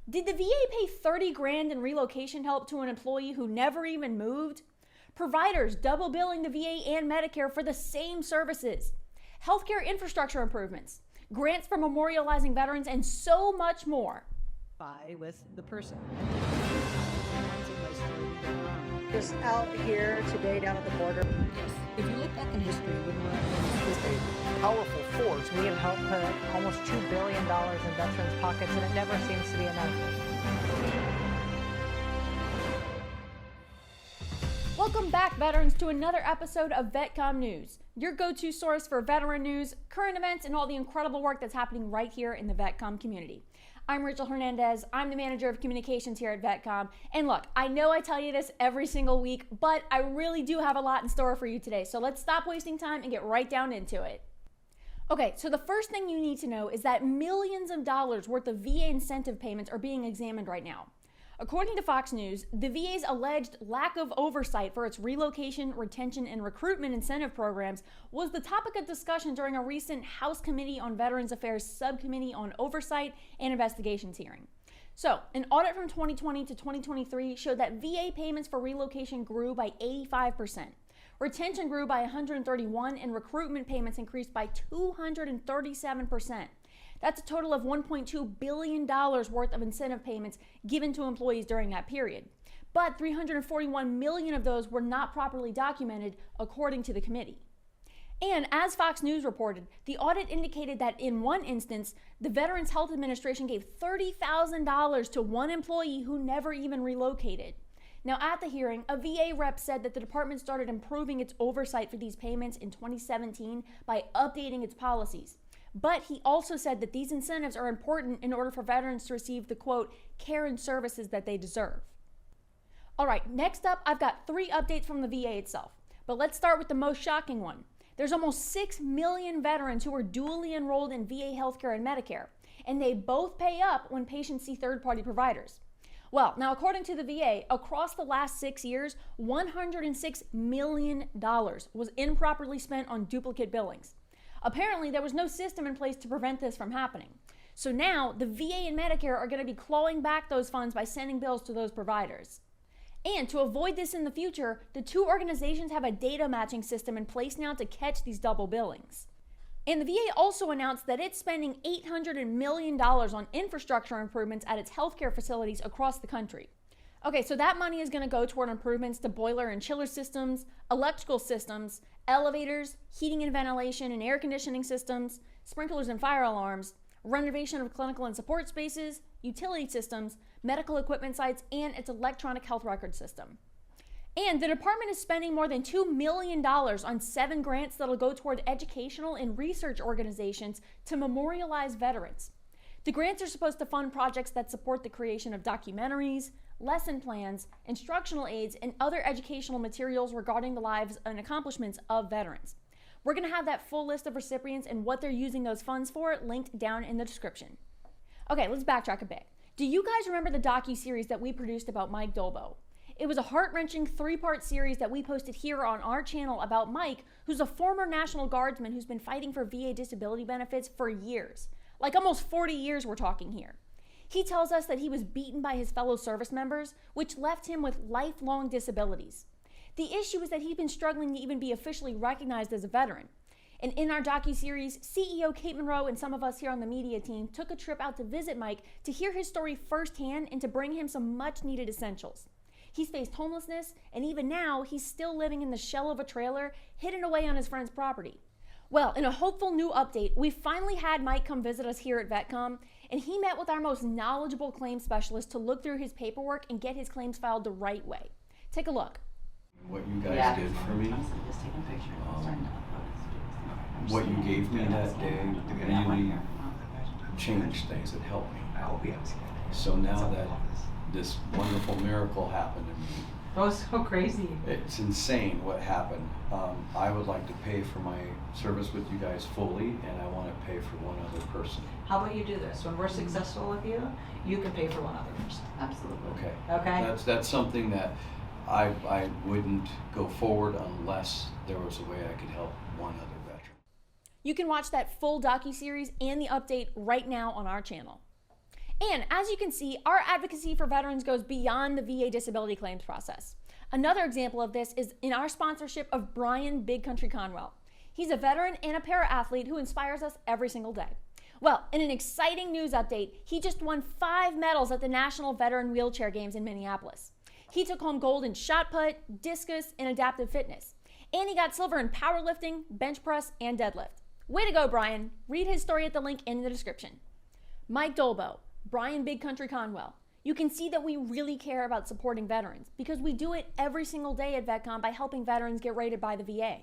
Did the VA pay 30 grand in relocation help to an employee who never even moved? Providers double billing the VA and Medicare for the same services. Healthcare infrastructure improvements. Grants for memorializing veterans, and so much more. With the person. Just out here today down at the border. Yes. If you look back in history, when we're a powerful force. We have helped put almost $2 billion in veterans' pockets, and it never seems to be enough. Welcome back, veterans, to another episode of VETCOMM News, your go-to source for veteran news, current events, and all the incredible work that's happening right here in the VETCOMM community. I'm Rachel Hernandez. I'm the manager of communications here at VETCOMM. And look, I know I tell you this every single week, but I really do have a lot in store for you today. So let's stop wasting time and get right down into it. Okay, so the first thing you need to know is that millions of dollars worth of VA incentive payments are being examined right now. According to Fox News, the VA's alleged lack of oversight for its relocation, retention, and recruitment incentive programs was the topic of discussion during a recent House Committee on Veterans Affairs Subcommittee on Oversight and Investigations hearing. So, an audit from 2020 to 2023 showed that VA payments for relocation grew by 85%. Retention grew by 131%, and recruitment payments increased by 237%. That's a total of $1.2 billion worth of incentive payments given to employees during that period. But $341 million of those were not properly documented, according to the committee. And as Fox News reported, the audit indicated that in one instance, the Veterans Health Administration gave $30,000 to one employee who never even relocated. Now, at the hearing, a VA rep said that the department started improving its oversight for these payments in 2017 by updating its policies. But he also said that these incentives are important in order for veterans to receive the, quote, care and services that they deserve. All right, next up, I've got 3 updates from the VA itself. But let's start with the most shocking one. There's almost 6 million veterans who are dually enrolled in VA healthcare and Medicare, and they both pay up when patients see third-party providers. Well, now according to the VA, across the last 6 years, $106 million was improperly spent on duplicate billings. Apparently, there was no system in place to prevent this from happening. So now, the VA and Medicare are going to be clawing back those funds by sending bills to those providers. And to avoid this in the future, the two organizations have a data matching system in place now to catch these double billings. And the VA also announced that it's spending $800 million on infrastructure improvements at its healthcare facilities across the country. Okay, so that money is going to go toward improvements to boiler and chiller systems, electrical systems, elevators, heating and ventilation and air conditioning systems, sprinklers and fire alarms, renovation of clinical and support spaces, utility systems, medical equipment sites, and its electronic health record system. And the department is spending more than $2 million on 7 grants that'll go toward educational and research organizations to memorialize veterans. The grants are supposed to fund projects that support the creation of documentaries, lesson plans, instructional aids, and other educational materials regarding the lives and accomplishments of veterans. We're going to have that full list of recipients and what they're using those funds for linked down in the description. Okay, let's backtrack a bit. Do you guys remember the docu-series that we produced about Mike Dolbow? It was a heart-wrenching 3-part series that we posted here on our channel about Mike, who's a former National Guardsman who's been fighting for VA disability benefits for years. Like almost 40 years we're talking here. He tells us that he was beaten by his fellow service members, which left him with lifelong disabilities. The issue is that he's been struggling to even be officially recognized as a veteran. And in our docu-series, CEO Kate Monroe and some of us here on the media team took a trip out to visit Mike to hear his story firsthand and to bring him some much-needed essentials. He's faced homelessness, and even now, he's still living in the shell of a trailer hidden away on his friend's property. Well, in a hopeful new update, we finally had Mike come visit us here at VETCOMM, and he met with our most knowledgeable claims specialist to look through his paperwork and get his claims filed the right way. Take a look. What you guys did for me, what you gave me that day really changed things. It helped me. So now that this wonderful miracle happened to me, Oh, so crazy. it's insane what happened. I would like to pay for my service with you guys fully, and I want to pay for one other person. How about you do this? When we're successful with you, you can pay for one other person. Absolutely. Okay. Okay? That's something that I wouldn't go forward unless there was a way I could help one other veteran. You can watch that full docu-series and the update right now on our channel. And as you can see, our advocacy for veterans goes beyond the VA disability claims process. Another example of this is in our sponsorship of Brian Big Country Conwell. He's a veteran and a para-athlete who inspires us every single day. Well, in an exciting news update, he just won 5 medals at the National Veteran Wheelchair Games in Minneapolis. He took home gold in shot put, discus, and adaptive fitness. And he got silver in powerlifting, bench press, and deadlift. Way to go, Brian. Read his story at the link in the description. Mike Dolbow, Brian Big Country Conwell. You can see that we really care about supporting veterans because we do it every single day at VETCOMM by helping veterans get rated by the VA.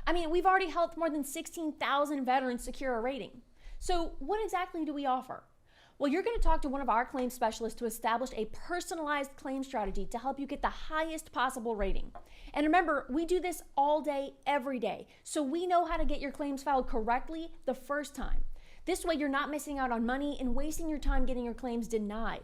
I mean, we've already helped more than 16,000 veterans secure a rating. So what exactly do we offer? Well, you're going to talk to one of our claims specialists to establish a personalized claim strategy to help you get the highest possible rating. And remember, we do this all day, every day, so we know how to get your claims filed correctly the first time. This way, you're not missing out on money and wasting your time getting your claims denied.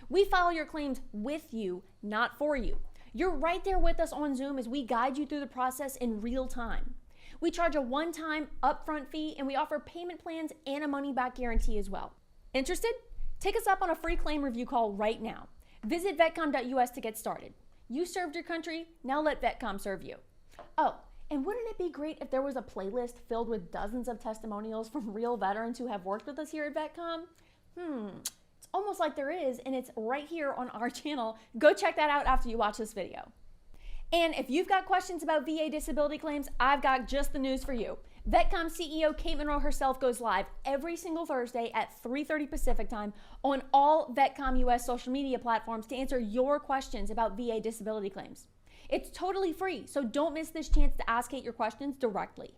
We file your claims with you, not for you. You're right there with us on Zoom as we guide you through the process in real time. We charge a one-time upfront fee, and we offer payment plans and a money-back guarantee as well. Interested? Take us up on a free claim review call right now. Visit vetcommus to get started. You served your country, now let VETCOMM serve you. Oh, and wouldn't it be great if there was a playlist filled with dozens of testimonials from real veterans who have worked with us here at VETCOMM? It's almost like there is, and it's right here on our channel. Go check that out after you watch this video. And if you've got questions about VA disability claims, I've got just the news for you. VETCOMM CEO Kate Monroe herself goes live every single Thursday at 3:30 Pacific time on all VETCOMM US social media platforms to answer your questions about VA disability claims. It's totally free, so don't miss this chance to ask Kate your questions directly.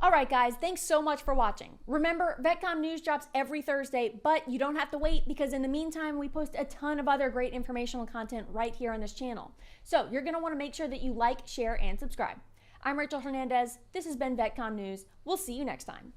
All right, guys, thanks so much for watching. Remember, VETCOMM News drops every Thursday, but you don't have to wait because in the meantime, we post a ton of other great informational content right here on this channel. So you're going to want to make sure that you like, share, and subscribe. I'm Rachel Hernandez. This has been VETCOMM News. We'll see you next time.